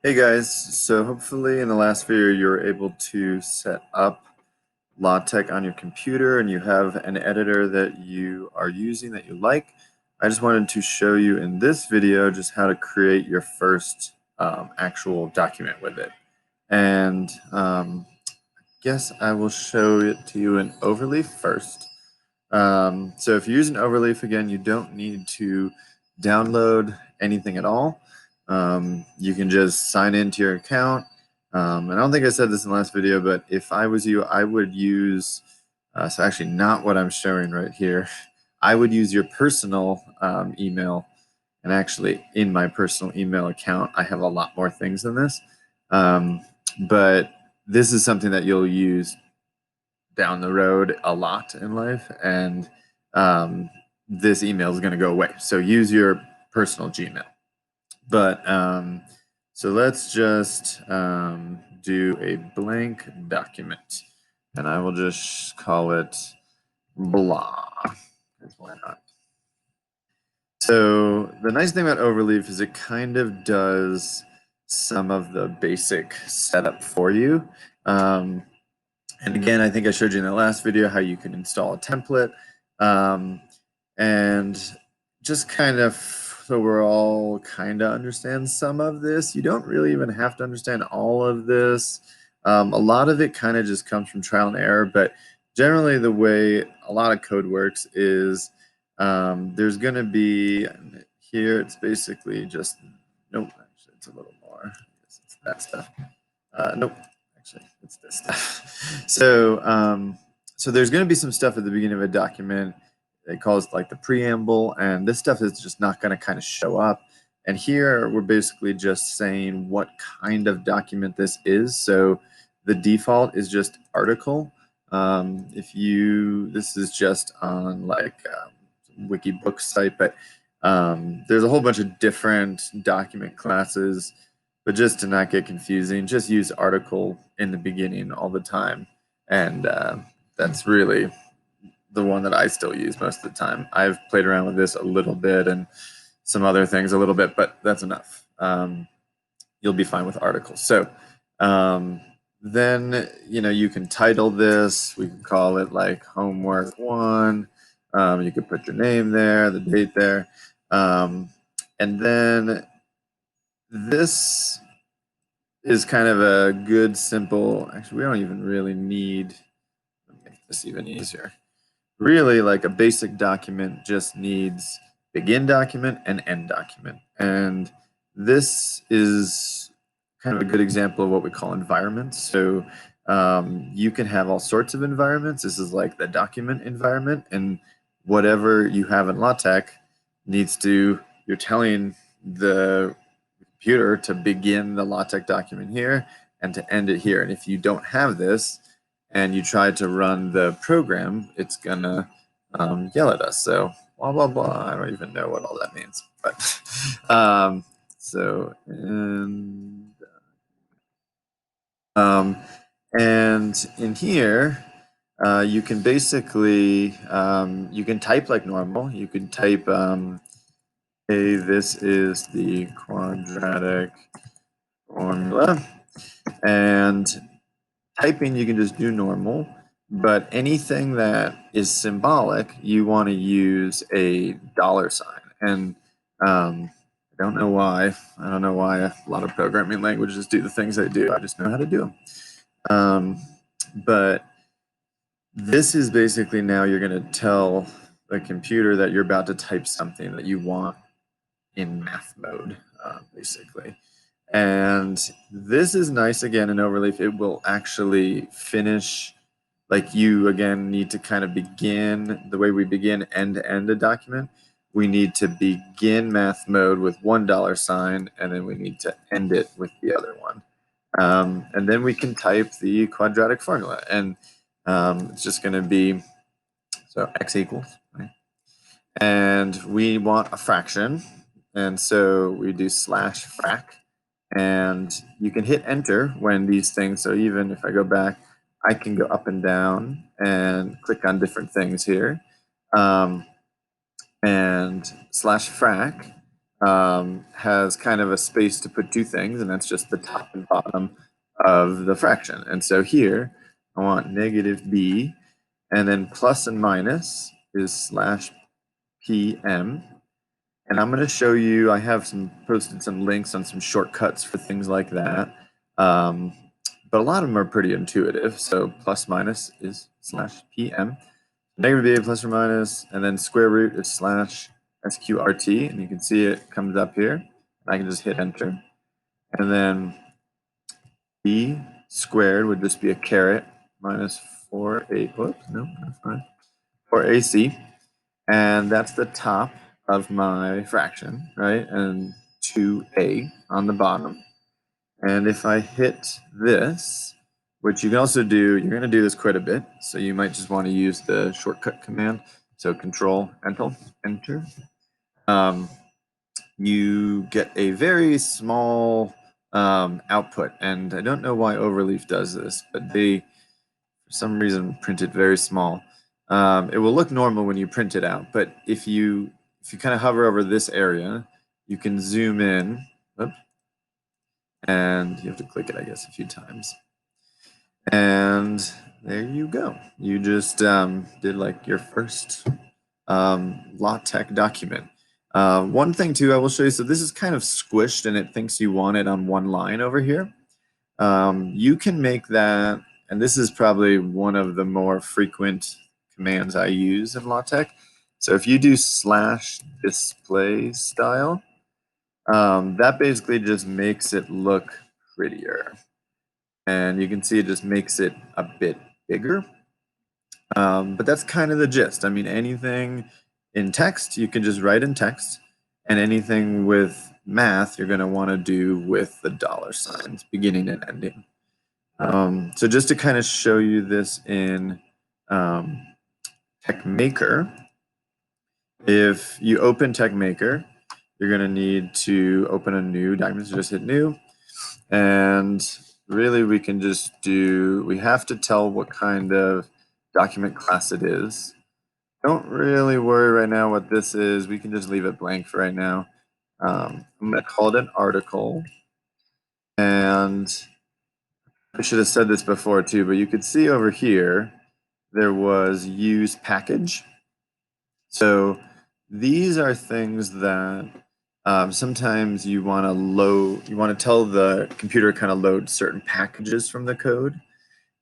Hey guys, so hopefully in the last video you were able to set up LaTeX on your computer and you have an editor that you are using that you like. I just wanted to show you in this video just how to create your first actual document with it. And I guess I will show it to you in Overleaf first. So if you're using Overleaf, again, you don't need to download anything at all. You can just sign into your account. And I don't think I said this in the last video, but if I was you, I would use, so actually not what I'm showing right here. I would use your personal email. And actually in my personal email account, I have a lot more things than this. But this is something that you'll use down the road a lot in life, and this email is going to go away. So use your personal Gmail. But so let's just do a blank document, and I will just call it blah. Why not? So the nice thing about Overleaf is it kind of does some of the basic setup for you. And again, I think I showed you in the last video how you can install a template. And just kind of so we're all kind of understand some of this. You don't really even have to understand all of this. A lot of it kind of just comes from trial and error, but generally the way a lot of code works is there's going to be here, it's basically just, nope, actually it's a little more, it's that stuff. Nope, actually it's this stuff. So there's going to be some stuff at the beginning of a document. It calls like the preamble, and this stuff is just not going to kind of show up. And here we're basically just saying what kind of document this is. So the default is just article. This is just on like Wikibook site, but there's a whole bunch of different document classes. But just to not get confusing, just use article in the beginning all the time. And that's really the one that I still use most of the time. I've played around with this a little bit and some other things a little bit, but that's enough. You'll be fine with articles. So then, you can title this. We can call it like homework 1. You could put your name there, the date there. And then this is kind of a good, simple, actually, we don't even really need, let me make this even easier. Really, like a basic document just needs begin document and end document. And this is kind of a good example of what we call environments. So you can have all sorts of environments. This is like the document environment, and whatever you have in LaTeX you're telling the computer to begin the LaTeX document here and to end it here. And if you don't have this and you try to run the program, it's gonna yell at us. So blah, blah, blah. I don't even know what all that means. But and in here, you can basically, you can type like normal. You can type, hey, this is the quadratic formula. And typing, you can just do normal. But anything that is symbolic, you want to use a $sign. And I don't know why. I don't know why a lot of programming languages do the things they do. I just know how to do them. But this is basically now you're going to tell the computer that you're about to type something that you want in math mode, basically. And this is nice again in Overleaf. It will actually finish, like you again need to kind of begin the way we begin end to end a document. We need to begin math mode with $sign, and then we need to end it with the other one. And then we can type the quadratic formula, and it's just going to be, so x equals, right? And we want a fraction, and so we do /frac. And you can hit enter when these things, so even if I go back, I can go up and down and click on different things here. And /frac, has kind of a space to put two things, and that's just the top and bottom of the fraction. And so here, I want negative b, and then plus and minus is slash pm. And I'm going to show you, I have posted some links on some shortcuts for things like that. But a lot of them are pretty intuitive. So plus minus is slash pm. Negative b plus or minus, and then square root is slash sqrt, and you can see it comes up here. I can just hit enter. And then b squared would just be a caret minus 4a, whoops, no, that's fine, 4ac. And that's the top of my fraction, right? And 2a on the bottom. And if I hit this, which you can also do, you're going to do this quite a bit, so you might just want to use the shortcut command. So Control Enter. You get a very small output, and I don't know why Overleaf does this, but they, for some reason, print it very small. It will look normal when you print it out, but if you kind of hover over this area, you can zoom in. Oops, and you have to click it, I guess, a few times. And there you go. You just did like your first LaTeX document. One thing too, I will show you, so this is kind of squished and it thinks you want it on one line over here. You can make that, and this is probably one of the more frequent commands I use in LaTeX. So if you do slash display style, that basically just makes it look prettier. And you can see it just makes it a bit bigger. But that's kind of the gist. I mean, anything in text, you can just write in text, and anything with math, you're going to want to do with the dollar signs, beginning and ending. So just to kind of show you this in Techmaker, if you open Techmaker, you're going to need to open a new document. So just hit new. And really, we can just do, we have to tell what kind of document class it is. Don't really worry right now what this is. We can just leave it blank for right now. I'm going to call it an article. And I should have said this before too, but you could see over here, there was use package. So these are things that sometimes you want to load, you want to tell the computer kind of load certain packages from the code.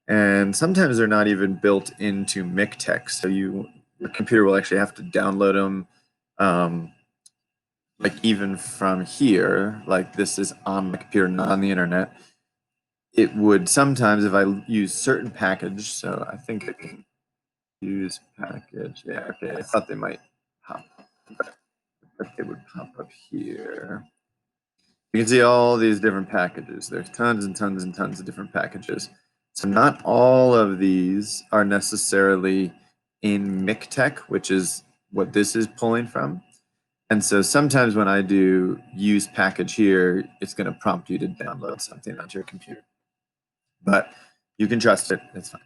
And sometimes they're not even built into MikTeX. So your computer will actually have to download them like even from here, like this is on my computer, not on the internet. It would sometimes, if I use certain package, so I think I can use package. Yeah, okay, I thought they might pop up, but they would pop up here. You can see all these different packages. There's tons and tons and tons of different packages. So not all of these are necessarily in MikTeX, which is what this is pulling from. And so sometimes when I do use package here, it's going to prompt you to download something onto your computer. But you can trust it, it's fine.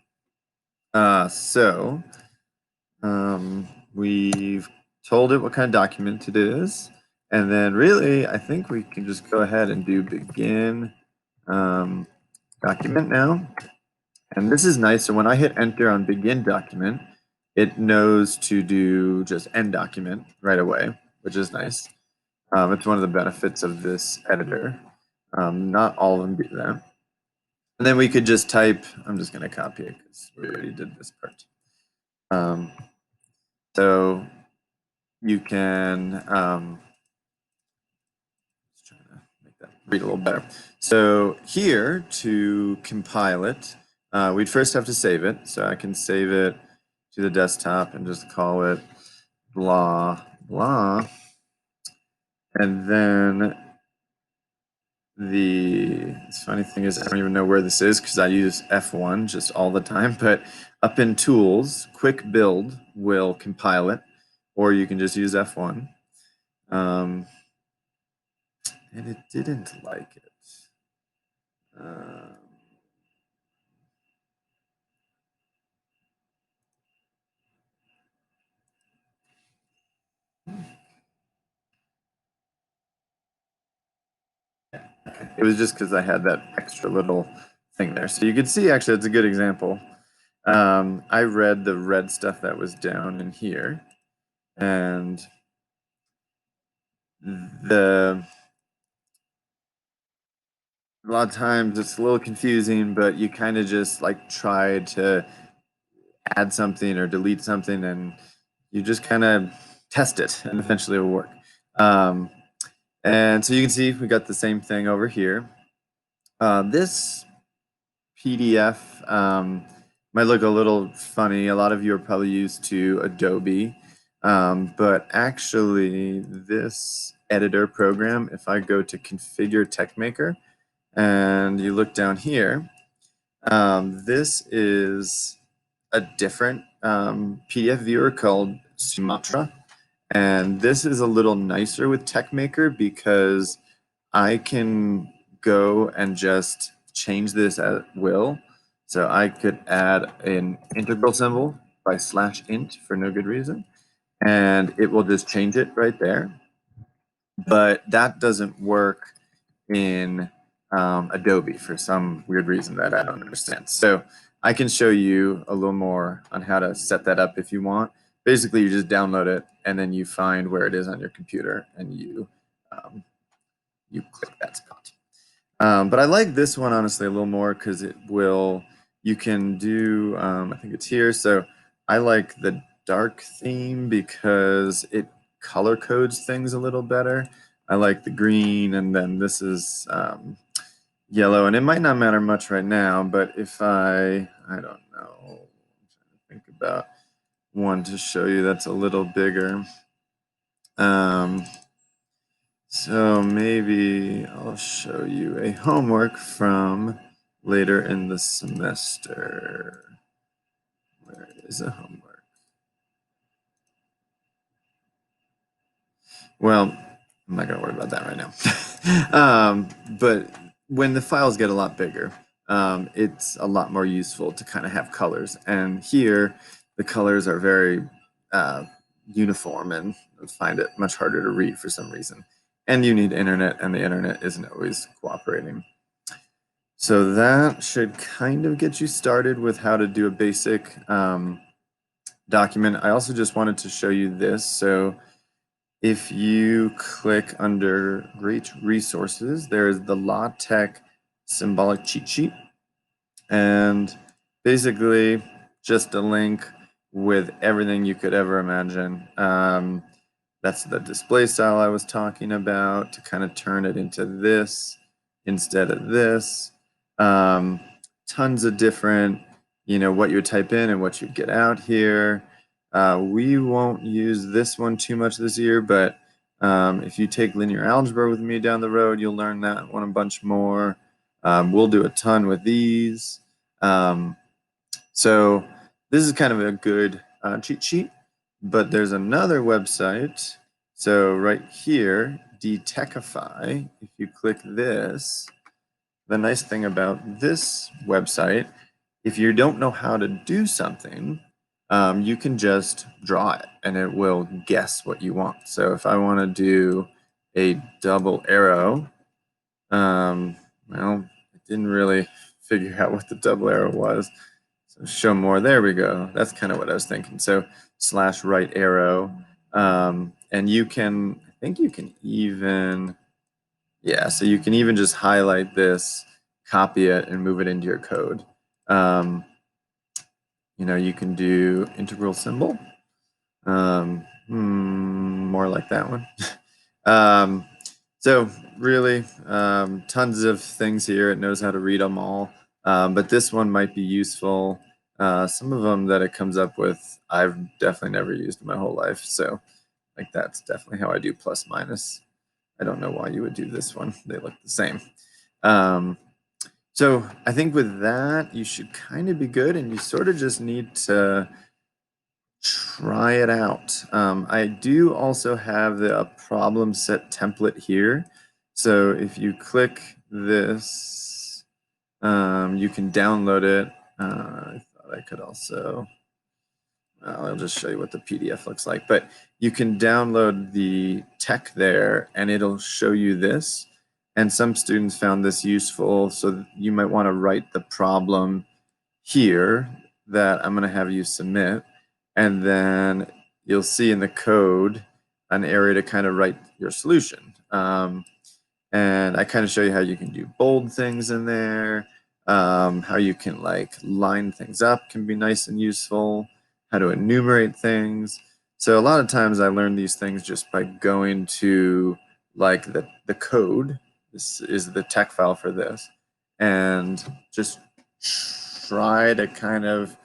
We've told it what kind of document it is. And then really, I think we can just go ahead and do begin document now. And this is nice. So when I hit enter on begin document, it knows to do just end document right away, which is nice. It's one of the benefits of this editor. Not all of them do that. And then we could just type, I'm just going to copy it because we already did this part. So you can, just trying to make that read a little better. So here to compile it, we'd first have to save it. So I can save it to the desktop and just call it blah, blah. And then the funny thing is I don't even know where this is because I use F1 just all the time, but up in tools, quick build will compile it, or you can just use F1. And it didn't like it. black. It was just because I had that extra little thing there. So you can see, actually, it's a good example. I read the red stuff that was down in here, and a lot of times it's a little confusing, but you kind of just like try to add something or delete something, and you just kind of test it, and eventually it will work. And so you can see we got the same thing over here. This PDF might look a little funny. A lot of you are probably used to Adobe, but actually this editor program, if I go to configure Techmaker and you look down here, this is a different PDF viewer called Sumatra. And this is a little nicer with Techmaker because I can go and just change this at will. So I could add an integral symbol by /int for no good reason, and it will just change it right there. But that doesn't work in Adobe for some weird reason that I don't understand. So I can show you a little more on how to set that up if you want. Basically, you just download it and then you find where it is on your computer and you click that spot. But I like this one honestly a little more because you can do, I think it's here. So I like the dark theme because it color codes things a little better. I like the green, and then this is yellow, and it might not matter much right now, but if I don't know, I'm trying to think about one to show you that's a little bigger. So maybe I'll show you a homework from later in the semester. Where is a homework? Well, I'm not going to worry about that right now. But when the files get a lot bigger, it's a lot more useful to kind of have colors. And here, the colors are very uniform, and I find it much harder to read for some reason. And you need internet, and the internet isn't always cooperating. So that should kind of get you started with how to do a basic document. I also just wanted to show you this. So if you click under Great Resources, there's the LaTeX symbolic cheat sheet. And basically just a link with everything you could ever imagine. That's the display style I was talking about, to kind of turn it into this instead of this. Tons of different, what you would type in and what you'd get out here. We won't use this one too much this year, but if you take linear algebra with me down the road, you'll learn that one a bunch more. We'll do a ton with these. So this is kind of a good cheat sheet, but there's another website. So right here, Detectify, if you click this, the nice thing about this website, if you don't know how to do something, you can just draw it and it will guess what you want. So if I want to do a double arrow, well, I didn't really figure out what the double arrow was. So show more, there we go. That's kind of what I was thinking. So /right arrow, and you can, I think you can even, yeah, so you can even just highlight this, copy it, and move it into your code. You can do integral symbol, more like that one. So really, tons of things here. It knows how to read them all, but this one might be useful. Some of them that it comes up with, I've definitely never used in my whole life. So like that's definitely how I do plus minus. I don't know why you would do this one. They look the same. So I think with that, you should kind of be good, and you sort of just need to try it out. I do also have the problem set template here. So if you click this, you can download it. I thought I could also, I'll just show you what the PDF looks like, but you can download the tech there and it'll show you this. And some students found this useful, so you might want to write the problem here that I'm going to have you submit, and then you'll see in the code an area to kind of write your solution. And I kind of show you how you can do bold things in there, how you can like line things up can be nice and useful, how to enumerate things. So a lot of times I learn these things just by going to like the code. This is the tech file for this, and just try to kind of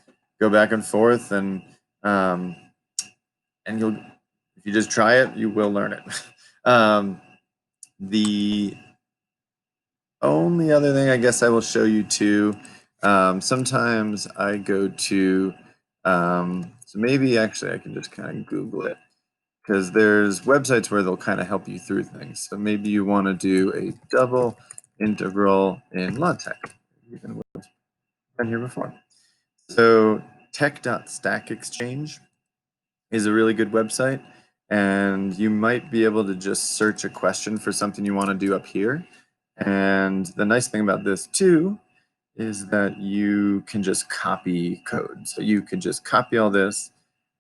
go back and forth, and you'll, if you just try it, you will learn it. The only other thing I guess I will show you too, sometimes I go to, so maybe actually I can just kind of Google it, because there's websites where they'll kind of help you through things. So maybe you want to do a double integral in LaTeX. Even been here before. So tech.stackexchange is a really good website, and you might be able to just search a question for something you want to do up here. And the nice thing about this too is that you can just copy code. So you can just copy all this,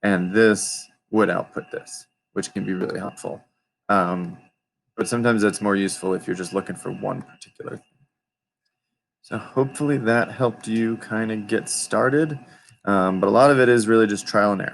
and this would output this, which can be really helpful. But sometimes that's more useful if you're just looking for one particular thing. So hopefully that helped you kind of get started. But a lot of it is really just trial and error.